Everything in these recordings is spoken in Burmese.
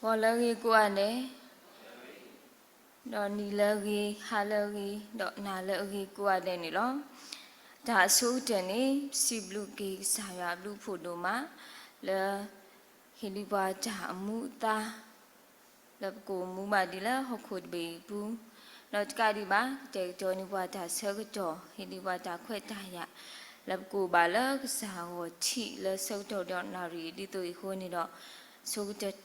ဘောလရီကိုအနေတော့နီလရီဟာလရီတော့နာလရီကိုအနေနေလောဒါဆိုတဲ့နေစီဘလူကေဆာရဘလူဖို့တို့မှာလဲဟီလီဘာဂျာမူတာလဲကိုမူမဒီလဲဟခုတ်ဘေဘူးတော့ကြဒီပါတဲ့ကြောနီဘာတာဆကကြောဟီလီဘာတာခွဲတာရလဲကိုပါလဲစာဟောချီလဲဆုတ်တော့နာရီဒီတို့ခိုးနေတော့ဆိုတဲ့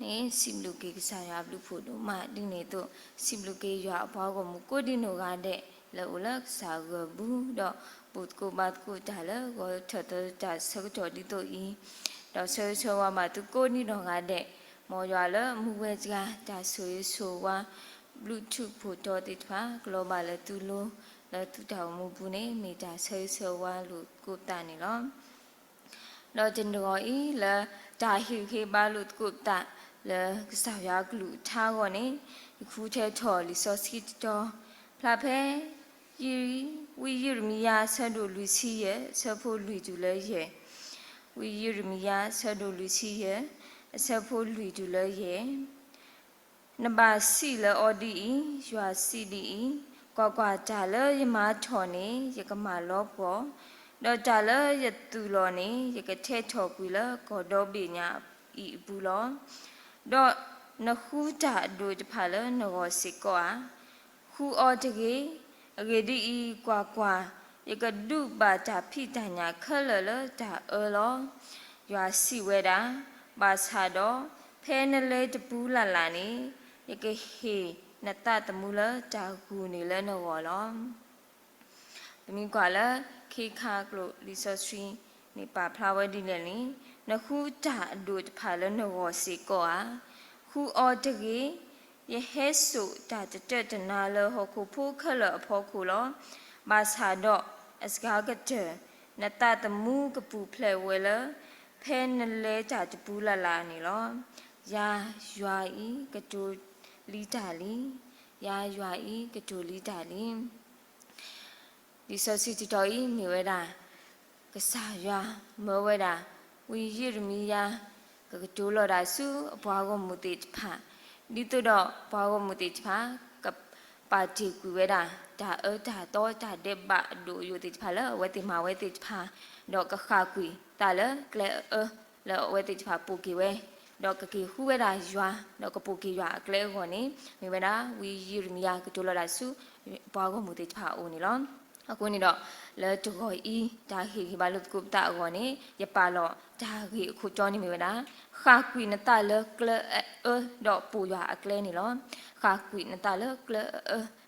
နေစီဘလူကေဆာရဘလူဖို့တို့မှာဒီနေတော့စီဘလူကေရွာအဘောကိုမူကိုဒီနိုကတဲ့လဲဦးလဲစာကဘူးတော့ပုတ်ကိုဘတ်ကိုတာလဲကိုထထတာဆုတ်တော့ဒီတို့ဤတော့ဆွေးဆွေးဝါမှာသူကိုနီတော့ကတဲ့မော်ရွာလဲမူဝဲစကားဒါဆွေးဆိုဝါ Bluetooth ဖို့တော့တိပါ global လဲသူလို့လဲသူတောင်မူဘူးနေမီတာဆွေးဆွေးဝါလို့ကိုတာနေလောတော့တင်တော်ဤလဲဒါဟီခေပါလို့ကိုတာလဲစာရကလူထားကောနေခုထဲထော်လီစောစီတော့ဖလာဖဲရီဝီရီမီယာဆတ်တို့လူစီရဲ့ဆက်ဖို့လူကျူလဲရဲ့ဝီရီမီယာဆတ်တို့လူစီရဲ့ဆက်ဖို့လူကျူလဲရဲ့နဘာစီလဲအော်ဒီရွာစီဒီကွာကွာကြလဲရမထော်နေရကမလောပေါ်တော့ကြလဲရတူလောနေရကထဲထော်ကွီလဲကောတော့ပညာဤဘူးလောတော့နခုတာဒိုတဖာလဲနောစီကွာခုအော်တကြီးအဂေဒီဤကွာကွာယကဒုပါတာဖိတညာခလလတာအောလောရွာစီဝဲတာပါစာတော့ဖဲနလဲတပူးလာလာနေယကဟေနတတမူလတာကူနေလဲနောလောတမီကွာလဲခေခါကလိုလီဆိုစထရီနေပါဖလာဝဲဒီလဲနေနခုတာအဒိုတဖာလဲနောစီကောအာခုအော်တကြီးယဟဲဆုတာတက်တနာလဟခုဖိုးခလအဖို့ခုလောမာစာတော့အစကားကတဲ့နတတမူကပူဖလဲဝဲလဖဲနလဲတာတပူလာလာနေလောယာရွာဤကတူလီတာလီယာရွာဤကတူလီတာလီဒီဆိုစီတီတော်ဤမြေဝဲတာကစားရွာမောဝဲတာဝီရမီယာကတူလောတာစုအဘွားကိုမူတိဖာဒီတော့ဘွားကိုမူတိဖာကပါတီကူဝဲတာဒါဒါတော့ဒါတဲ့ဘဒိုယိုတိဖာလဲဝဲတိမဝဲတိဖာတော့ကခါကွီတာလဲကလဲလဲဝဲတိဖာပူကီဝဲတော့ကကီဟူဝဲတာရွာတော့ကပူကီရွာကလဲခေါ်နေမိဝဲတာဝီရမီယာကတူလောတာစုဘွားကိုမူတိဖာအိုနေလောအခုနေတော့လဲတကောဤဒါဟီဘာလို့ကုပတာခေါ်နေရပါလောဒါဟီအခုကြောနေမိဝဲတာခါကွီနတာလဲကလဲတော့ပူရွာအကလဲနေလောခါကွီနတာလဲကလဲ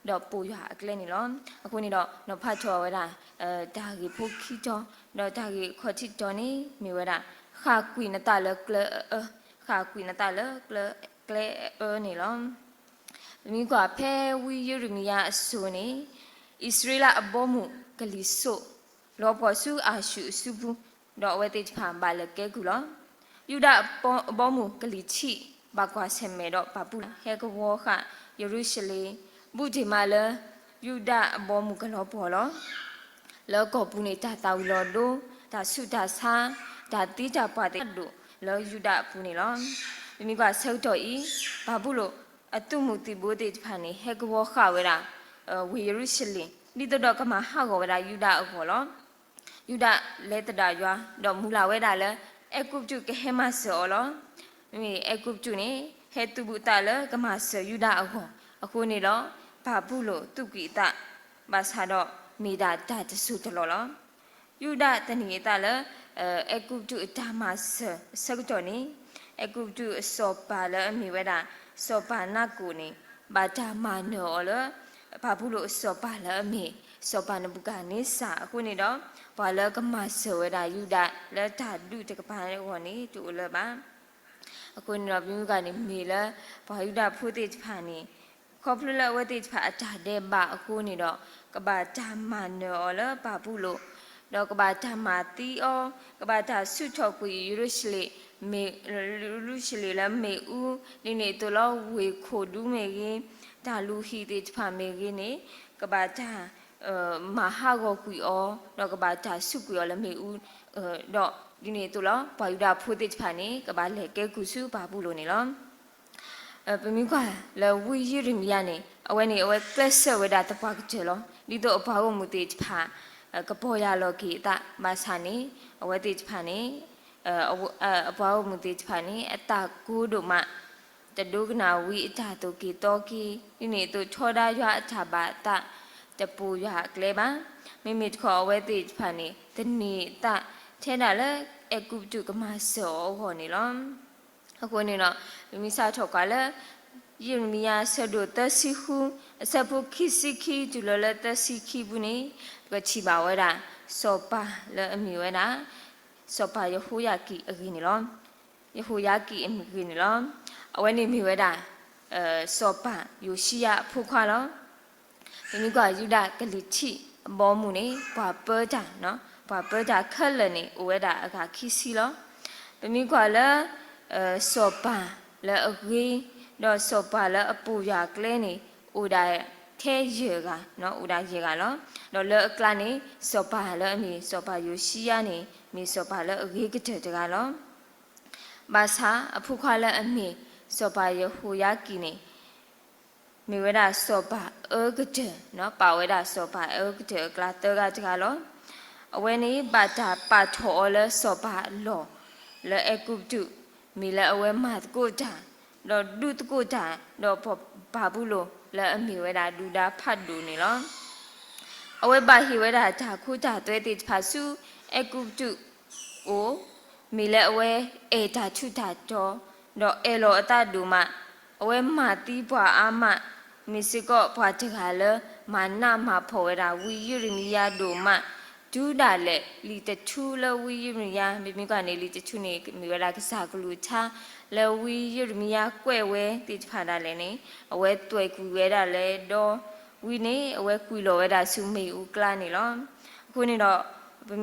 တော့ပူရွာအကလဲနေလောအခုနေတော့နဖတ်ချော်ဝဲတာဒါဟီဖိုခီကြောတော့ဒါဟီခေါ်ချစ်ကြောနေမိဝဲတာခါကွီနတာလဲကလဲခါကွီနတာလဲကလဲနေလောမိကွာဖဲဝီယူရမီယာအဆူနေဣသရေလအဘောမှုကလီဆိုလောပေါ်စုအာရှုစုဘူးတော့ဝဲတိဖာဘာလကဲကူလောယူဒအဘောမှုကလီချီဘာကွာဆမေတော့ဘာပူဟဲကဝေါခယေရုရှလေဘူဒီမာလယူဒအဘောမှုကလောပေါ်လောလောကောပူနေတာတာဝီလောဒိုဒါဆုဒါဆာဒါတိတာပွားတဲ့ဒိုလောယူဒပူနေလောမိကွာဆောက်တော့ဤဘာဘူးလို့အတုမှုတိဘိုးတိဖာနေဟဲကဝေါခဝဲတာဝေယေရုရှလင်ဒီတော့ကမဟာကောဝဲတာယူဒအခေါ်လောယူဒလဲတတာရွာတော့မူလာဝဲတာလဲအကုတ်ကျကဟဲမဆောလောမိအကုတ်ကျနေဟဲတူဘူတာလဲကမဆောယူဒအခေါ်အခုနေတော့ဘာဘူးလို့တုကိတဘာသာတော့မိတာတတဆုတလောလောယူဒတဏိတာလဲအကုတ်ကျအတာမဆောတော့နေအကုတ်ကျစောပါလဲအမိဝဲတာစောပါနာကိုနေဘာတာမနောလဲဘာဘူးလို့စောပါလဲအမိစောပါနဘုကနေစာအခုနေတော့ဘာလဲကမဆောဝဲတာယူဒလဲတာလူတကပါလဲခေါ်နေတူလဲပါအခုနေတော့မြို့ကနေမေလဲဘာယူဒဖိုးတိဖာနေခေါပလလဝဲတိဖာအတာတဲ့ဘာအခုနေတော့ကဘာဓမ္မနောလဲဘာဘူးလို့တော့ကဘာဓမ္မတီအောကဘာတာဆုထောက်ကူယေရုရှလေမေလူရှလေလဲမေဦးဒီနေတော့လောဝေခိုဒူးမေကြီးဒါလူဟီတိဖာမေကြီးနေကဘာတာမဟာကိုကွီအောတော့ကဘာတာဆုကွီအောလဲမေဦးတော့ဒီနေတူလောဘာယူတာဖိုးတိဖာနေကဘာလေကဲကုစုဘာဘူးလို့နေလော เป็นมีกว่าแล้ววิญญาณมีเนี่ยเอาไว้นี่เอาไว้เคลื่อนเวลาตะพักเจริญนี่ตัวบ่าวมุติจพากระโปยาโลกีตามาสานี่เอาไว้ติจพานี่บ่าวมุติจพานี่ตากูดูมาจะดูกันเอาวิตาตุกีโตกีนี่ตัวชอดายาชาบะตาจะปูยาเกลบ้าไม่มีขอเอาไว้ติจพานี่แต่นี่ตาเท่านั้นเลยกูจุกมาโซ่คนนี่ล้อအခုနေတော့မိစားထောက်ကလည်းယင်မီယာဆဒိုတစီခုစပုခိစီခိဒူလလတစီခိဘူးနေကချီပါဝဲတာစောပါလဲအမီဝဲတာစောပါယဟူယာကီအကင်းနေလောယဟူယာကီအမီကင်းနေလောအဝဲနေမီဝဲတာစောပါယိုရှိယဖုခွာလောမိကယူဒကလီချီဘောမှုနေဘာပေတာနော်ဘာပေတာခက်လည်းနေဝဲတာအခါခိစီလောမိကလည်းစောပါလဲအကြီးတော့စောပါလဲအပူရကလဲနေဥဒါထဲရေကနော်ဥဒါရေကနော်တော့လဲအကလနေစောပါလဲအမီစောပါယူရှိရနေမီစောပါလဲအကြီးကတဲ့တကလောဘာသာအဖုခွာလဲအမီစောပါရဟူရကီနေမိဝဒစောပါကတဲ့နော်ပါဝဒစောပါကတဲ့ကလာတကတကလောအဝဲနေပါတာပါထောလဲစောပါလောလဲအကုတုมีละเอาไว้มาตะกูจ่าเราดูตะกูจ่าเราพอบาบุโลแล้วมีไว้ดาดูดาพัดดูนี่เนาะเอาไว้บาหิไว้ดาจ่าคู่จ่าตัวติดผาสูเอกูจุโอมีละเอาไว้จ่าชุจ่าจอเราโลตาดูมาเอาไว้มาตีบัวอามามีสิก็พอจะหาเลยมาหน้ามาพอเวลาวิยุริมียาดูมาดูได้เลยลีตะชูแล้ววิญญาณมีก่อนเนี่ยลีตะชูเนี่ยมีเวลาก็สักลูชาแล้ววิญญาณกวยเวติดผ่านได้เลยเนี่ยเอาไว้ตัวกุยเวได้เลยดอวิเนี่ยเอาไว้กุยโลเวได้ซุ่มไม่อุกลานี่หรอคนนี้เรา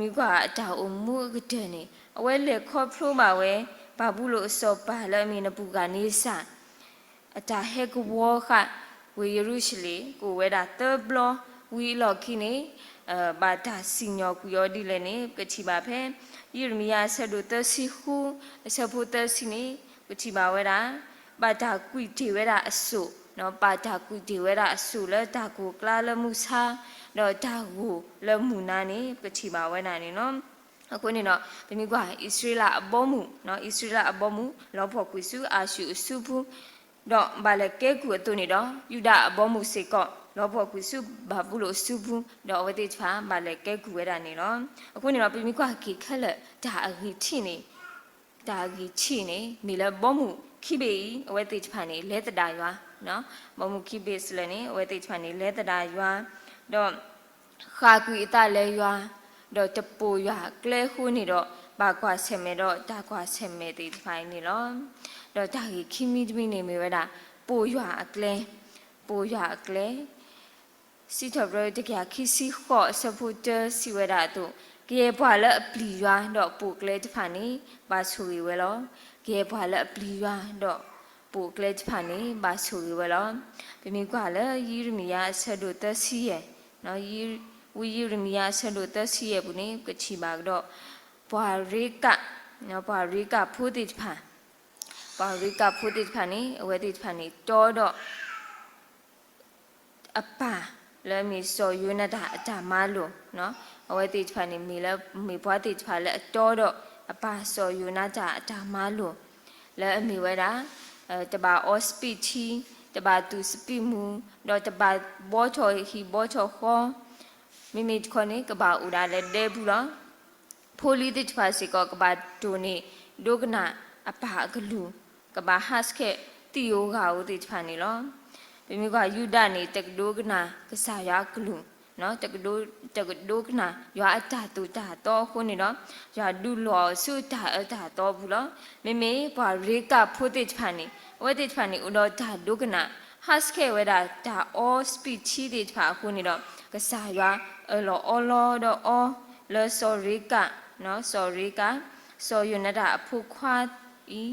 มีก่อนจะเอามือก็เดินเนี่ยเอาไว้เล็กครอบครัวมาเว้บาบุโลสอบไปแล้วมีนบุกานิสานอาจารย์เฮกวัวค่ะวิยรุชลีกูเวได้เตอร์บล็อกวิหลอกขี้เนี่ยบาดาสิญญกุยอดีเลยนี่กชิบาเพยิรมียาสะดุตสิหูสะพุตสินี่กชิบาเวดาบาดากุยเทเวดาอสุเนาะบาดากุยเทเวดาอสุแล้วตากูกลาละมุสาเนาะตากูละมุนานี่กชิบาเวดานี่เนาะအခုနေတော့တမီကွာဣသရေလအဘောမှုเนาะဣသရေလအဘောမှုလောဖို့ကွေစုအာရှုအစုဘူးတော့ဘာလဲကဲကူအတုနေတော့ယူဒအဘောမှုစေကောလောဖို့ကွေစုဘာဘူးလို့စုဘူးတော့ဝတိချာဘာလဲကဲကူရတာနေတော့အခုနေတော့ပြမိကွာခိခက်လက်ဒါအကြီးချိနေဒါအကြီးချိနေမိလဲဘောမှုခိပေအဝတိချာနေလဲတတာရွာနော်ဘောမှုခိပေစလဲနေအဝတိချာနေလဲတတာရွာတော့ခါကွေအတလဲရွာတော့တပူရွာကလဲခုနေတော့ဘာကွာဆက်မဲတော့ဒါကွာဆက်မဲတိဖိုင်းနေတော့တော့ဒါကြီးခိမီတမီနေမိဝဲတာပူရွာအကလဲပူရွာအကလဲစီထဘရတကခိစီခော့စပူတစီဝဲတာတို့ကေဘွာလအပလီရွာတော့ပူကလဲတဖာနေဘာဆူဝဲလောကေဘွာလအပလီရွာတော့ပူကလဲတဖာနေဘာဆူဝဲလောပြမိကွာလဲယီရမီယာဆဒုတစီရဲ့နော်ဝီယီရမီယာဆဒုတစီရဲ့ဘူးနေကချီပါတော့ဘွာရိကနော်ဘွာရိကဖူးတိတဖာဘွာရိကဖူးတိတဖာနေအဝဲတိတဖာနေတော့တော့အပါလဲမီစောယူနေတာအတာမလို့နော်အဝဲတိဖာနေမီလဲမီဘွားတိဖာလဲအတော်တော့အပါစောယူနေတာအတာမလို့လဲအမီဝဲတာတဘာအော့စပီချီတဘာတူစပီမူတော့တဘာဘောချောဟီဘောချောခေါ်မိမိခေါ်နေကဘာဥဒါလဲဒဲဘူးလားဖိုလီတိဖာစီကောကဘာဒိုနေဒုကနာအပါကလူကဘာဟတ်ခဲတီယိုဂါဦးတိဖာနေလောပြမိကယူဒနေတကဒိုကနာကဆာယာကလူနော်တကဒိုကနာရွာအတာတူတာတော့ခုနေတော့ရွာဒူလောစုတာအတာတော့ဘူးလားမေမေဘာရေကဖိုတိဖာနေဝဲတိဖာနေဦးတော့ဒါဒုကနာဟတ်စကေဝဲတာဒါအောစပီချီတိဖာခုနေတော့ကဆာရွာအော်လောတော့အော်လဲဆော်ရီကနော်ဆော်ရီကဆော်ယူနေတာအဖုခွာဤ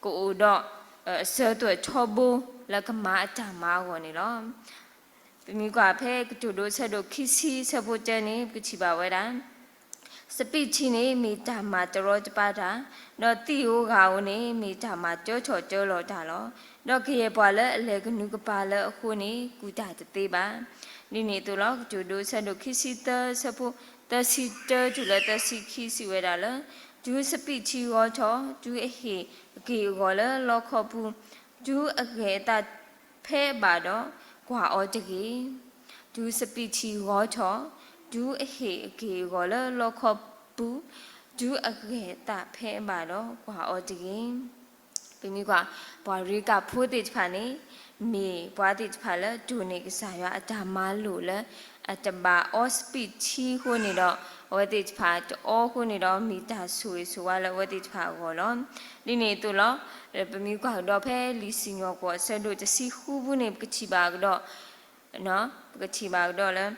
ကိုတော့ဆဲတော့ချောဘူလကမာအတာမာကိုနေတော့ပြမိကဖဲကတူတို့ဆက်တို့ခိစီဆက်ဖို့တဲနေကချီပါဝဲတာ สปีชีนี่มีตามาจรอจปาดาดอติโอกาวนี่มีตามาจ่อจ่อจ่อลอดาลอดอกเกยปาละเลกนุกปาละအခုนี่กูตาตะเตบานี่ตัวลอกจูดูสะดุคิสิตสะพุตะสิตจุละตะสิခိสิเวดาละจูสปีชีวอชอจูเอเฮเกยกอละลอขอปูจูอเกตาเพบาดอกว่าออจเกจูสปีชีวอชอจูเอเฮเกยกอละลอขอปูจูอเกตาเพบาดอกว่าออจเกเป็นมีกว่าบริกาพูดติดผ่านนี้มีปวาติพาละดูนี่ก็สายว่าอาจารย์มาลุละอาจารย์บาออสปิชีคนนี่ดอกวัติพาจะอ้อคนนี่ดอกมีตาสวยสวยแล้ววัติพาก็ล้อนี่ตัวล้อเป็นมีกว่าดอกเพลิสิงห์ก็สะดุดจะสิคู่บุญเนี่ยก็ชีบากดอกเนาะก็ชีบากดอกแล้ว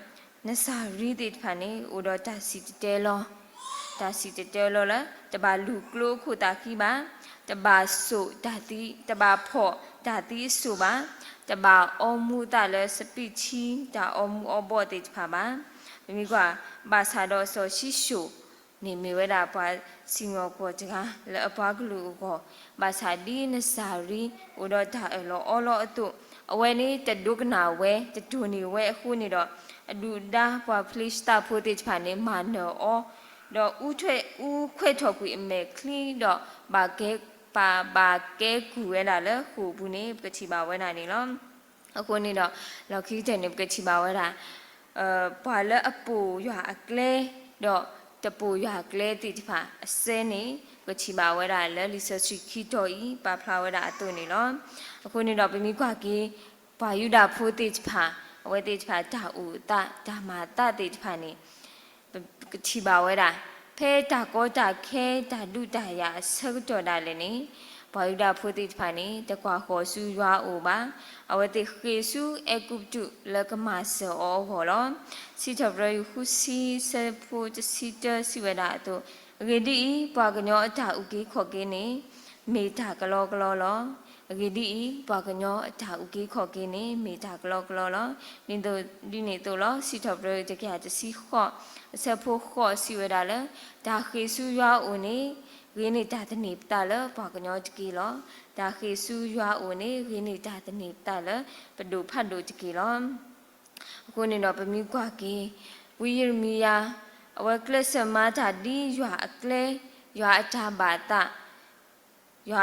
นั่นสารีติพานี่อุดรตาสิเจลอตาสิเจลอละจะบาลูกโลคูตาคีบาจะบาสุตาติจะบาพอตาติสุบาจะบาอมูตาเลสปิชีตาอมูอบอติพาบามีกว่าบาสาดอโซชิชุนี่มีเวลาปาสิงห์ก็จะกันแล้วปากลูก็บาสาดีนสารีอุดรตาเอลออลอตุเอาไว้นี่จะดูกันเอาไว้จะดูนี่ไว้คู่นี่ดอกดูดาปาพลิสตาพูติพานี่มาเนอดอกอุช่วยอุเควทอกุเมคลีดอกบาเกปาบาเกกูเวลาละหูบุนี่กชิบาเวลานี่ล้อအခုนี่ดอกเราคิดแต่นี่กชิบาเวลาปาละอปูอยู่หาเกลดอกตะปูอยู่หาเกลติดผาเซนี่กชิบาเวลาละลิซาชิคิโตอีปาพลาเวลาตัวนี่ล้อအခုนี่ดอกเป็นมีกว่ากีปายุดาพูติดผาเอาไว้ติดผาตาอูตาตามาตาติดผานี่กชิบาเวลาเพตาโกตาเคตาดุตายาสักตัวได้เลยนี่พอยุดาพูดผ่านนี้ตะกว่าขอสู้ว่าโอบาเอาไว้ติเกสู้เอกุบจุแล้วก็มาเสอหัวล้อสิจับเราอยู่คุซีเซพูจะสิเจอสิเวดาตัวเกดีปากญอตาอุกิขอเกนี่เมตากลอกลอล้อเกดีปากญอตาอุกิขอเกนี่เมตากลอกลอล้อนี่ตัวล้อสิจับเราจะแก่จะสิขอเซพูขอสิเวดาละตาเกสู้ว่าโอนี่เรนิตาตนิปตาละปากญอจกีลอตาเกซูยัวโอนี่เรนิตาตนิปตาละปดูพัดดูจกีลอคนนี่เนาะเป็นมีกว่ากีวิยมียาเอาไว้เคลสมาตาดียัวเคลยัวอาจาบาตายั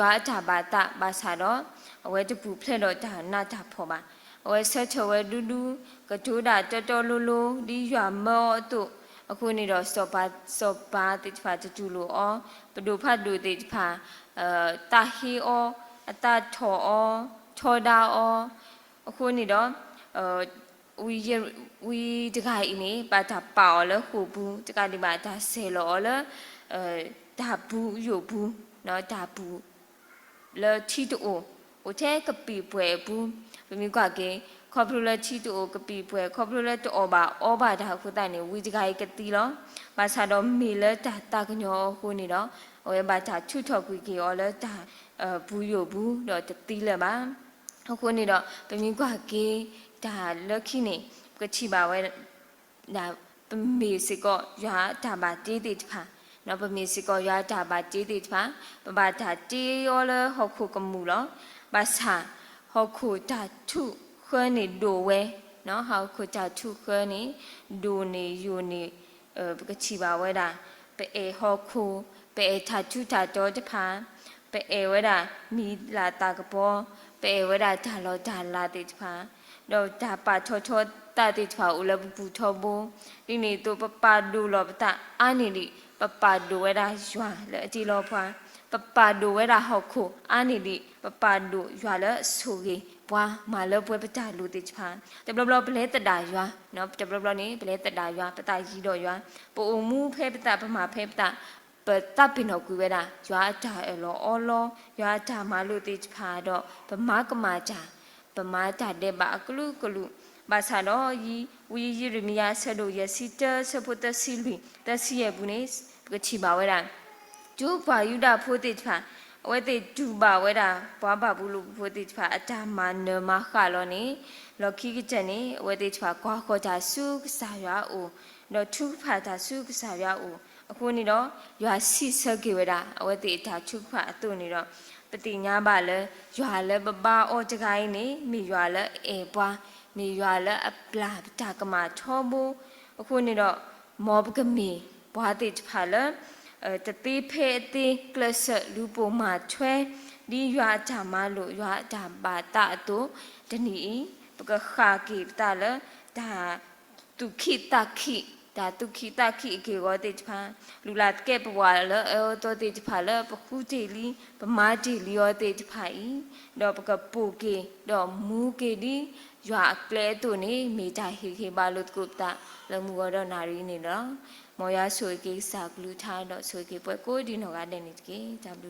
วอาจาบาตาบาสาดอเอาไว้จะปูเพลดอตาหน้าตาพอมาเอาไว้เสชเอาไว้ดูกระจูดาจอลูดียัวมอตุအခုนี่ดอกสปาติฟาจะจูโลอปดูพัดดูติฟาตาฮีออตาทอทอดาอအခုนี่ดอกวีตะไคอีนี่ปาตาเป่าแล้วหูบูตะไคดิบาตาเซลอแล้วตาบูอยู่บูเนาะตาบูแล้วที่ตัวโอเทกะปีป่วยบูเป็นมีกว่าเกขอบรู้ละชีตัวกปีป่วยขอบรู้ละตัวอบาดาคุตานี่วิจกายกตีล้อภาษาดอมีละตากญอคูนี่ดอโอ้ยบาดาชุทอกุกีอละตาบูโยบูดอตตีละบ้าคูนี่ดอเป็นมีกว่าเกตาลักขินี่กะชีบาไว้ดาเป็นมีสิก็ยาตาบาตีติดผาเนาะเป็นมีสิก็ยาตาบาตีติดผาบาดาตีอละหอกคุกมูล้อภาษาหอกคุตาทุเคยนี่ดูเวเนาะเขาคุจะทุเคยนี่ดูนี่อยู่นี่ก็ชีบาไว้ด่าไปฮอคูไปทัดชุดทัดจอจะพาไปไว้ด่ามีลาตากระปอไปไว้ด่าทาเราทาลาติดพาเราทาปาชอตาติดพาอุลบุทอบูนี่ตัวปาดูหลบตาอันนี้ดิปาดูไว้ด่าชัวแล้วจีรอพาปาดูไว้ด่าฮอคูอันนี้ดิปาดูชัวแล้วสุกีว่ามาเลิกป่วยประจาลูติชพานแต่บลอเปเลตดายัวเนาะแต่บลอนี้เปเลตดายัวปตายีดอยัวปูมูเพปตาปมาเพปตาเปิดตับปินอกุเวดายัวจ่าเอลออลอยัวจ่ามาลูติชพาดอปมากมาจ่าปมาจ่าเดบากลุกลุบาสาดอยีวิยิริมียาสะโดยสิเตสพุตสิลีตสิเยบุนิสปกชิบาเวดาจูปายุดาโพติชพาเวทีจูบาเวดาป้าบาบุลุโพติฟ้าอาจารย์มันเนมาขะลอนี่ลอคิกิจนี่เวทีฟ้ากว่าก็จะสู้สายาอู တော့ထုဖာတာစုကစားရဦးအခုနေတော့ရွာစီစကေဝဒအဝတိတာထုဖာအတုနေတော့ပတိညာပါလဲရွာလဲပပအောကြကိုင်းနေမိရွာလဲအေပွားမိရွာလဲအပလာတာကမာထောဘူးအခုနေတော့မောဘကမီဘွားတိဖာလဲတတိဖေအတိကလစလူပုံမှာချွဲဒီရွာကြမလို့ရွာကြပါတာတုတနီပကခါကိတာလဲဒါတုခိတခိဒါတုခိတခိအကေရောတိဖာလူလာကဲပဝါလဲအောတောတိဖာလဲပခုတီလီပမာတီလီရောတိဖာဤတော့ပကပူကေတော့မူကေဒီရွာကလဲတုနေမိတာဟေခေပါလို့ကုတာလမှုတော့နာရီနေတော့မောရဆွေကိစာကလူထားတော့ဆွေကိပွဲကိုဒီနော်ကတဲ့နေတကေ W